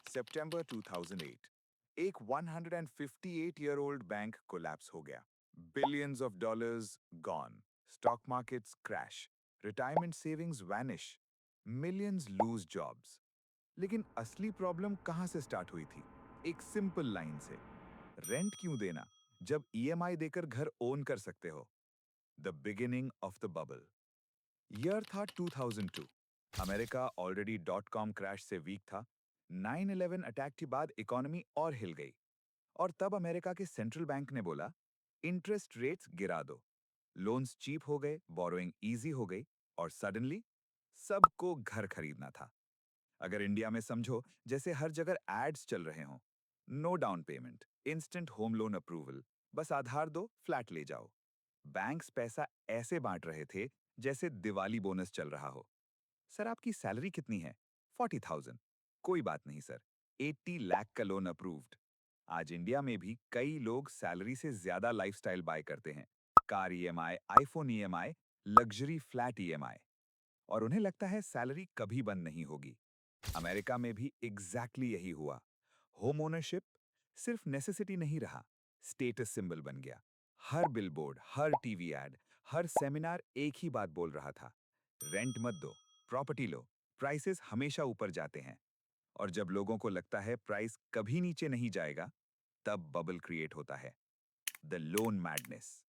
सितंबर 2008 एक 158 year old bank collapse हो गया। Billions of dollars gone, stock markets crash, retirement savings vanish, millions lose jobs. लेकिन असली problem कहां से स्टार्ट हुई थी? एक सिंपल लाइन से, रेंट क्यों देना जब ईएमआई देकर घर ओन कर सकते हो? The beginning of the bubble. Year था 2002। America already dot com crash से वीक था। 9/11 अटैक के बाद इकोनॉमी और हिल गई। और तब अमेरिका के सेंट्रल बैंक ने बोला, इंटरेस्ट रेट्स गिरा दो। लोन्स चीप हो गए, बोरोइंग इजी हो गई, और सडनली सबको घर खरीदना था। अगर इंडिया में समझो जैसे हर जगह एड्स चल रहे हों, no down payment, instant home loan approval, बस आधार दो, फ्लैट ले जाओ। बैंक्स पैसा ऐसे बांट रहे थे जैसे दिवाली बोनस चल रहा हो। सर आपकी सैलरी कितनी है? 40,000। कोई बात नहीं सर, 80 लाख का लोन अप्रूव्ड। आज इंडिया में भी कई लोग सैलरी से ज्यादा लाइफस्टाइल बाय करते हैं। Car EMI, iPhone EMI, luxury flat EMI. और उन्हें लगता है सैलरी कभी बंद नहीं होगी। अमेरिका में भी एग्जैक्टली यही हुआ। होम ओनरशिप सिर्फ नेसेसिटी नहीं रहा, स्टेटस सिंबल बन गया। हर बिलबोर्ड, हर टीवी एड, हर सेमिनार एक ही बात बोल रहा था, रेंट मत दो, प्रॉपर्टी लो, प्राइसेस हमेशा ऊपर जाते हैं। और जब लोगों को लगता है प्राइस कभी नीचे नहीं जाएगा, तब बबल क्रिएट होता है, द लोन मैडनेस।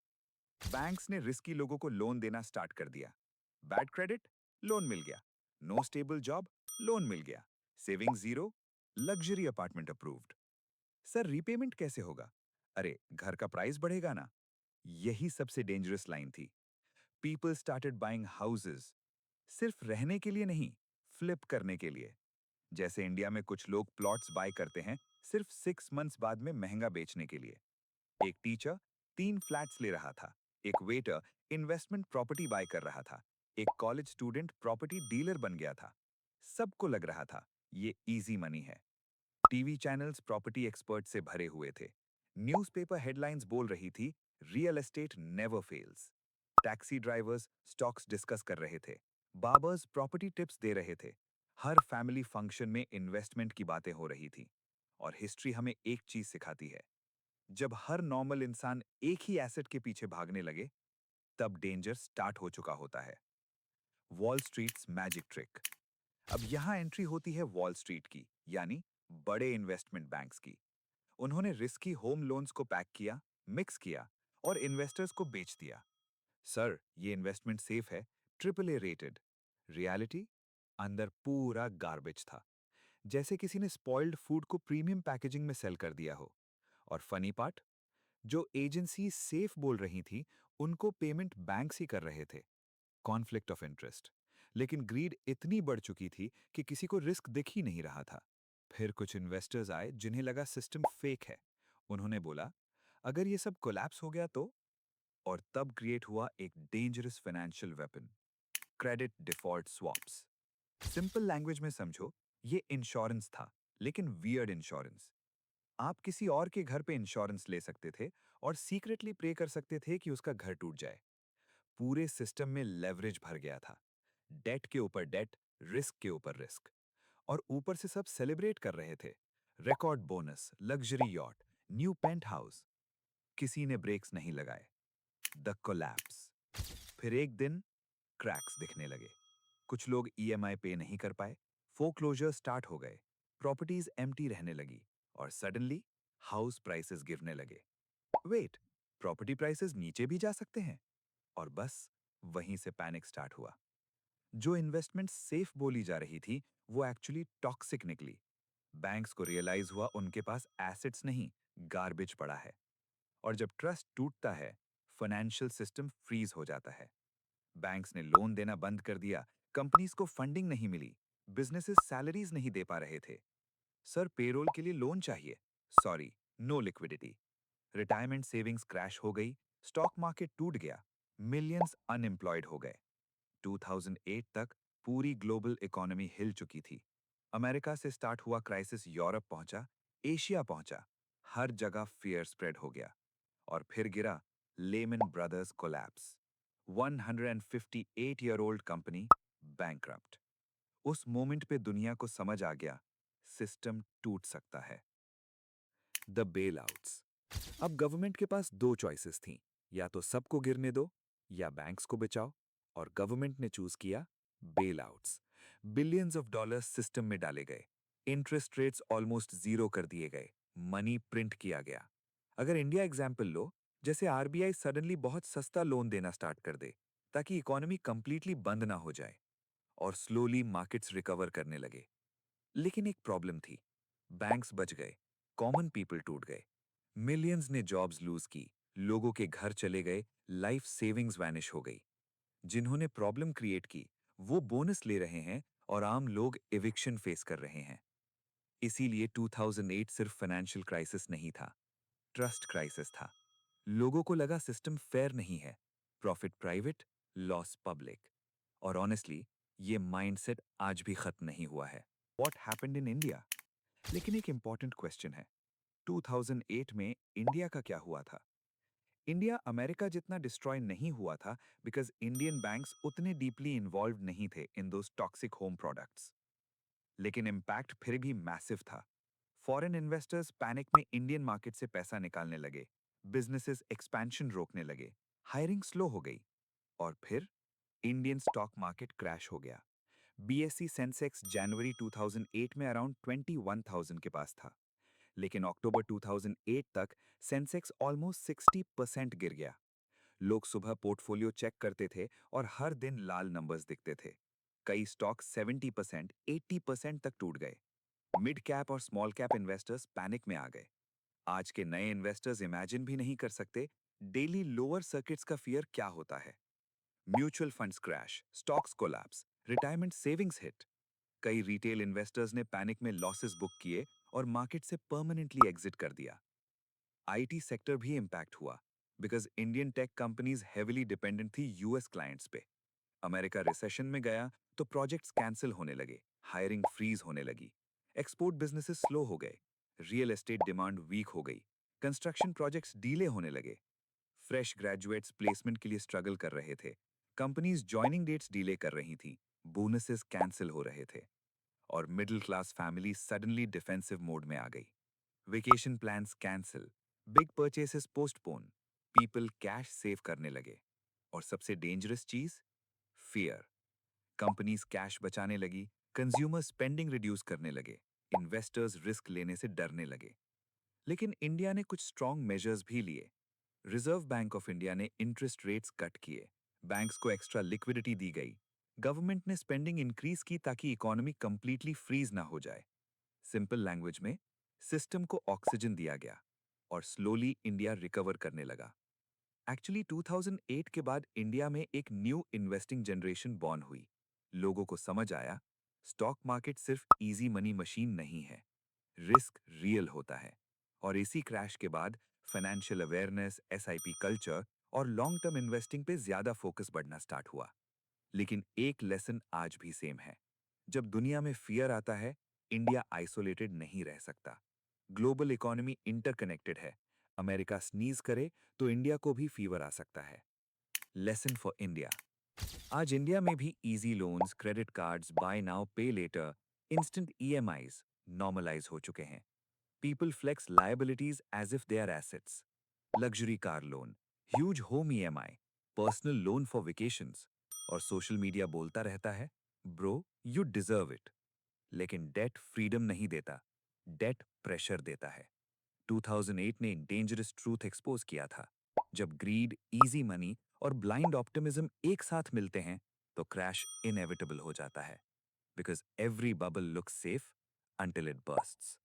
बैंक्स ने रिस्की लोगों को लोन देना स्टार्ट कर दिया। बैड क्रेडिट, लोन मिल गया। नो स्टेबल जॉब, लोन मिल गया। Saving zero, luxury apartment approved. Sir repayment कैसे होगा? अरे घर का प्राइस बढ़ेगा ना। यही सबसे डेंजरस लाइन थी। पीपल स्टार्टेड बाइंग हाउसेस, सिर्फ रहने के लिए नहीं, फ्लिप करने के लिए। जैसे इंडिया में कुछ लोग प्लॉट्स बाय करते हैं सिर्फ 6 मंथ्स बाद में महंगा बेचने के लिए। एक टीचर 3 फ्लैट्स ले रहा था। एक वेटर इन्वेस्टमेंट प्रॉपर्टी बाय कर रहा था। एक कॉलेज स्टूडेंट प्रॉपर्टी डीलर बन गया था। सबको लग रहा था ये इजी मनी है। टीवी चैनल्स प्रॉपर्टी एक्सपर्ट से भरे हुए थे। न्यूज़पेपर हेडलाइंस बोल रही थी, real estate never fails. Taxi drivers stocks discuss कर रहे थे। बाबर्स प्रॉपर्टी टिप्स दे रहे थे। हर फैमिली फंक्शन में इन्वेस्टमेंट की बातें हो रही थी। और हिस्ट्री हमें एक चीज सिखाती है, जब हर नॉर्मल इंसान एक ही एसेट के पीछे भागने लगे, तब डेंजर स्टार्ट हो चुका होता है। Wall streets magic trick. अब यहां एंट्री होती है वॉल स्ट्रीट की, यानी बड़े इन्वेस्टमेंट बैंक्स की। उन्होंने रिस्की होम लोन्स को पैक किया, मिक्स किया और इन्वेस्टर्स को बेच दिया। सर ये इन्वेस्टमेंट सेफ है, ट्रिपल ए रेटेड। रियलिटी, अंदर पूरा गार्बेज था। जैसे किसी ने स्पॉइल्ड फूड को प्रीमियम पैकेजिंग में सेल कर दिया हो। और फनी पार्ट, जो एजेंसी सेफ बोल रही थी, उनको पेमेंट बैंक्स ही कर रहे थे। Conflict of interest. लेकिन ग्रीड इतनी बढ़ चुकी थी कि किसी को रिस्क दिख ही नहीं रहा था। फिर कुछ इन्वेस्टर्स आए जिन्हें लगा सिस्टम फेक है। उन्होंने बोला, अगर ये सब कोलैप्स हो गया तो? और तब क्रिएट हुआ एक dangerous financial weapon, credit default swaps. Simple language में समझो, ये इंश्योरेंस था, लेकिन वियर्ड इंश्योरेंस। आप किसी और के घर पे इंश्योरेंस ले सकते थे और सीक्रेटली प्रे कर सकते थे कि उसका घर टूट जाए। पूरे सिस्टम में लेवरेज भर गया था, डेट के ऊपर डेट, रिस्क के ऊपर रिस्क। और ऊपर से सब सेलिब्रेट कर रहे थे, record bonus, luxury yacht, new penthouse. किसी ने ब्रेक्स नहीं लगाए, द कोलैप्स। फिर एक दिन क्रैक्स दिखने लगे। कुछ लोग ईएमआई पे नहीं कर पाए, फोक्लोजर स्टार्ट हो गए, प्रॉपर्टीज एम्प्टी रहने लगी, और सडनली हाउस प्राइसेस गिरने लगे। वेट, प्रॉपर्टी प्राइसेस नीचे भी जा सकते हैं? और बस वहीं से पैनिक स्टार्ट हुआ। जो इन्वेस्टमेंट सेफ बोली जा रही थी, वो एक्चुअली टॉक्सिक निकली। बैंक्स को रियलाइज हुआ उनके पास एसेट्स नहीं, गार्बेज पड़ा है। और जब ट्रस्ट टूटता है, फाइनेंशियल सिस्टम फ्रीज हो जाता है। बैंक्स ने लोन देना बंद कर दिया, कंपनीज को फंडिंग नहीं मिली, बिजनेसेस सैलरीज नहीं दे पा रहे थे। सर पेरोल के लिए लोन चाहिए, sorry, no liquidity. Retirement savings crash हो गई, स्टॉक मार्केट टूट गया, मिलियंस अनएम्प्लॉयड हो गए। 2008 तक पूरी ग्लोबल इकोनॉमी हिल चुकी थी। अमेरिका से स्टार्ट हुआ क्राइसिस यूरोप पहुंचा, एशिया पहुंचा, हर जगह फियर स्प्रेड हो गया। और फिर गिरा Lehman Brothers collapse. 158 year old company bankrupt. उस मोमेंट पे दुनिया को समझ आ गया, सिस्टम टूट सकता है। The bailouts. अब गवर्नमेंट के पास दो चॉइसेस थीं, या तो सबको गिरने दो या बैंक्स को बचाओ, और गवर्नमेंट ने चूज किया bailouts. Billions of dollars system में डाले गए, इंटरेस्ट रेट्स ऑलमोस्ट जीरो कर दिए गए, मनी प्रिंट किया गया। अगर इंडिया एग्जाम्पल लो, जैसे आरबीआई सडनली बहुत सस्ता लोन देना स्टार्ट कर दे ताकि इकोनॉमी कंप्लीटली बंद ना हो जाए, और स्लोली मार्केट्स रिकवर करने लगे। लेकिन एक प्रॉब्लम थी, बैंक्स बच गए, कॉमन पीपल टूट गए, मिलियंस ने जॉब्स लूज की, लोगों के घर चले गए, लाइफ सेविंग्स वैनिश हो गई। जिन्होंने प्रॉब्लम क्रिएट की वो बोनस ले रहे हैं और आम लोग एविक्शन फेस कर रहे हैं। इसीलिए 2008 सिर्फ फाइनेंशियल क्राइसिस नहीं था, ट्रस्ट क्राइसिस था। लोगों को लगा सिस्टम फेयर नहीं है, प्रॉफिट प्राइवेट, लॉस पब्लिक। और ऑनेस्टली ये माइंडसेट आज भी खत्म नहीं हुआ है। What happened in India? लेकिन एक इंपॉर्टेंट क्वेश्चन है, 2008 में इंडिया का क्या हुआ था? इंडिया अमेरिका जितना डिस्ट्रॉय नहीं हुआ था बिकॉज इंडियन बैंक्स उतने डीपली इन्वॉल्व नहीं थे इन दोस टॉक्सिक होम प्रोडक्ट्स। लेकिन इम्पैक्ट फिर भी मैसिव था। फॉरेन इन्वेस्टर्स पैनिक में इंडियन मार्केट से पैसा निकालने लगे, बिजनेसेस एक्सपेंशन रोकने लगे, हायरिंग स्लो हो गई, और फिर इंडियन स्टॉक मार्केट क्रैश हो गया। बीएसई सेंसेक्स जनवरी 2008 में अराउंड 21,000 के पास था, लेकिन अक्टूबर 2008 तक सेंसेक्स ऑलमोस्ट 60% गिर गया। लोग सुबह पोर्टफोलियो चेक करते थे और हर दिन लाल नंबर्स दिखते थे। कई स्टॉक 70%, 80% तक टूट गए। मिड कैप और स्मॉल कैप इन्वेस्टर्स पैनिक में आ गए। आज के नए इन्वेस्टर्स इमेजिन भी नहीं कर सकते डेली लोअर सर्किट्स का फियर क्या होता है। Mutual funds crash, stocks collapse, retirement savings hit. कई रिटेल इन्वेस्टर्स ने पैनिक में लॉसेस बुक किए और मार्केट से परमानेंटली एग्जिट कर दिया। आईटी सेक्टर भी इंपैक्ट हुआ because Indian tech companies heavily dependent थी यूएस क्लाइंट्स पे। अमेरिका रिसेशन में गया तो प्रोजेक्ट्स कैंसिल होने लगे, हायरिंग फ्रीज होने लगी, एक्सपोर्ट बिजनेसेस स्लो हो गए, रियल एस्टेट डिमांड वीक हो गई, कंस्ट्रक्शन प्रोजेक्ट्स डीले होने लगे, फ्रेश ग्रेजुएट्स प्लेसमेंट के लिए स्ट्रगल कर रहे थे, कंपनीज जॉइनिंग डेट्स डिले कर रही थी, बोनसेस कैंसिल हो रहे थे, और middle class family suddenly defensive mode में आ गई। Vacation plans cancel, big purchases postpone, people cash save करने लगे, और सबसे डेंजरस चीज, फियर। कंपनीज कैश बचाने लगी, कंज्यूमर स्पेंडिंग रिड्यूस करने लगे, इन्वेस्टर्स रिस्क लेने से डरने लगे। लेकिन इंडिया ने कुछ स्ट्रॉन्ग मेजर्स भी लिए। रिजर्व बैंक ऑफ इंडिया ने इंटरेस्ट रेट्स कट किए, बैंक्स को एक्स्ट्रा लिक्विडिटी दी गई, गवर्नमेंट ने स्पेंडिंग इंक्रीज की ताकि इकोनॉमी कंप्लीटली फ्रीज ना हो जाए। सिंपल लैंग्वेज में, सिस्टम को ऑक्सीजन दिया गया और स्लोली इंडिया रिकवर करने लगा। एक्चुअली 2008 के बाद इंडिया में एक न्यू इन्वेस्टिंग जनरेशन बॉर्न हुई। लोगों को समझ आया, स्टॉक मार्केट सिर्फ इजी मनी मशीन नहीं है, रिस्क रियल होता है। और इसी क्रैश के बाद फाइनेंशियल अवेयरनेस, एसआईपी कल्चर और लॉन्ग टर्म इन्वेस्टिंग पे ज्यादा फोकस बढ़ना स्टार्ट हुआ। लेकिन एक लेसन आज भी सेम है, जब दुनिया में फियर आता है, इंडिया आइसोलेटेड नहीं रह सकता। ग्लोबल इकोनॉमी इंटरकनेक्टेड है, अमेरिका स्नीज करे तो इंडिया को भी फीवर आ सकता है। Lesson for India. आज इंडिया में भी easy loans, credit cards, buy now pay later, instant EMIs normalize हो चुके हैं। People flex liabilities as if they are assets. Luxury car loan, huge home EMI, personal loan for vacations, और social media बोलता रहता है, bro you deserve it. लेकिन date freedom नहीं देता, डेट प्रेशर देता है। 2008 ने डेंजरस ट्रूथ एक्सपोज किया था, जब ग्रीड, इजी मनी और ब्लाइंड ऑप्टिमिज्म एक साथ मिलते हैं तो क्रैश इनएविटेबल हो जाता है, because every bubble looks safe until it bursts.